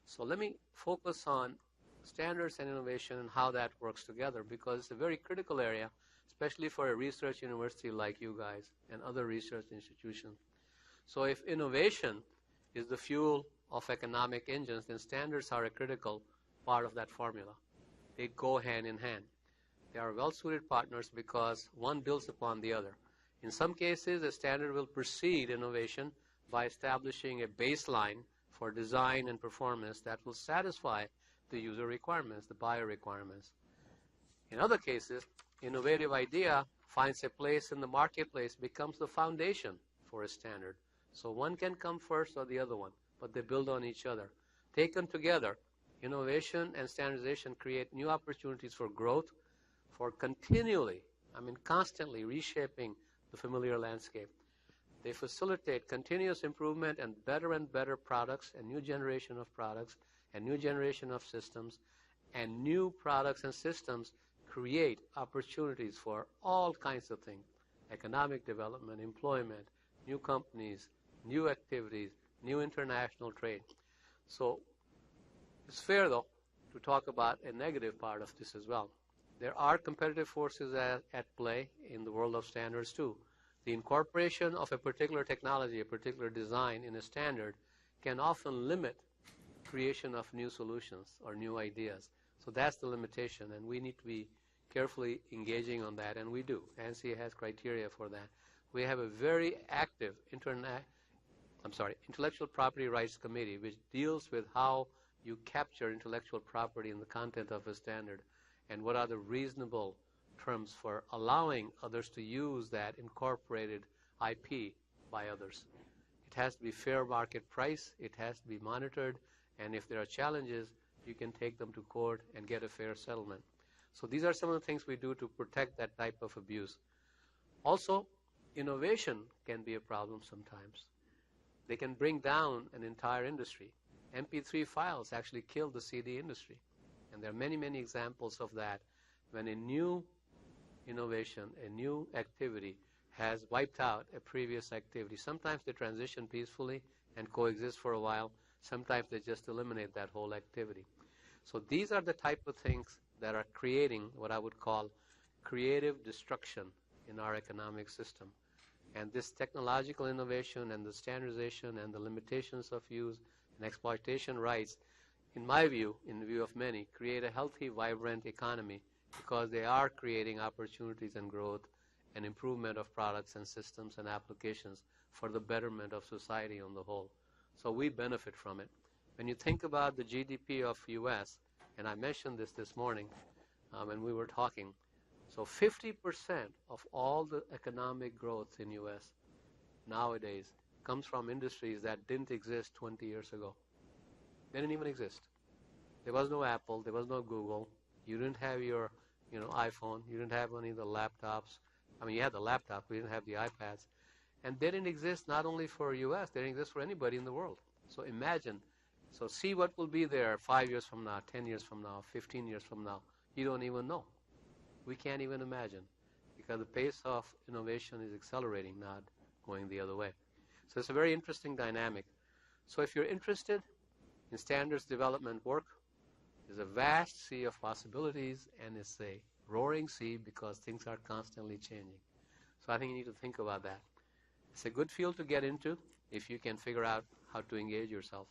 So let me focus on standards and innovation and how that works together, because it's a very critical area, especially for a research university like you guys and other research institutions. So if innovation is the fuel of economic engines, then standards are a critical part of that formula. They go hand in hand. They are well-suited partners because one builds upon the other. In some cases, a standard will precede innovation by establishing a baseline for design and performance that will satisfy the user requirements, the buyer requirements. In other cases, innovative idea finds a place in the marketplace, becomes the foundation for a standard. So one can come first or the other one, but they build on each other. Taken together, innovation and standardization create new opportunities for growth, for continually, constantly reshaping the familiar landscape. They facilitate continuous improvement and better products, and new generation of products, and new generation of systems, and new products and systems create opportunities for all kinds of things: economic development, employment, new companies, new activities, new international trade. So it's fair, though, to talk about a negative part of this as well. There are competitive forces at play in the world of standards, too. The incorporation of a particular technology, a particular design in a standard can often limit creation of new solutions or new ideas. So that's the limitation, and we need to be carefully engaging on that, and we do. ANSI has criteria for that. We have a very active intellectual property rights committee, which deals with how you capture intellectual property in the content of a standard, and what are the reasonable terms for allowing others to use that incorporated IP by others. It has to be fair market price, it has to be monitored, and if there are challenges, you can take them to court and get a fair settlement. So these are some of the things we do to protect that type of abuse. Also, innovation can be a problem sometimes. They can bring down an entire industry. MP3 files actually killed the CD industry. And there are many, many examples of that when a new innovation, a new activity has wiped out a previous activity. Sometimes they transition peacefully and coexist for a while. Sometimes they just eliminate that whole activity. So these are the type of things that are creating what I would call creative destruction in our economic system. And this technological innovation and the standardization and the limitations of use and exploitation rights, in my view, in the view of many, create a healthy, vibrant economy because they are creating opportunities and growth and improvement of products and systems and applications for the betterment of society on the whole. So we benefit from it. When you think about the GDP of U.S., and I mentioned this morning when we were talking, so 50% of all the economic growth in U.S. nowadays comes from industries that didn't exist 20 years ago. They didn't even exist. There was no Apple, there was no Google. You didn't have your iPhone, you didn't have any of the laptops. You had the laptop, we didn't have the iPads. And they didn't exist not only for U.S., they didn't exist for anybody in the world. So imagine, so see what will be there 5 years from now, 10 years from now, 15 years from now. You don't even know. We can't even imagine because the pace of innovation is accelerating, not going the other way. So it's a very interesting dynamic. So if you're interested in standards development work, there's a vast sea of possibilities, and it's a roaring sea because things are constantly changing. So I think you need to think about that. It's a good field to get into if you can figure out how to engage yourself.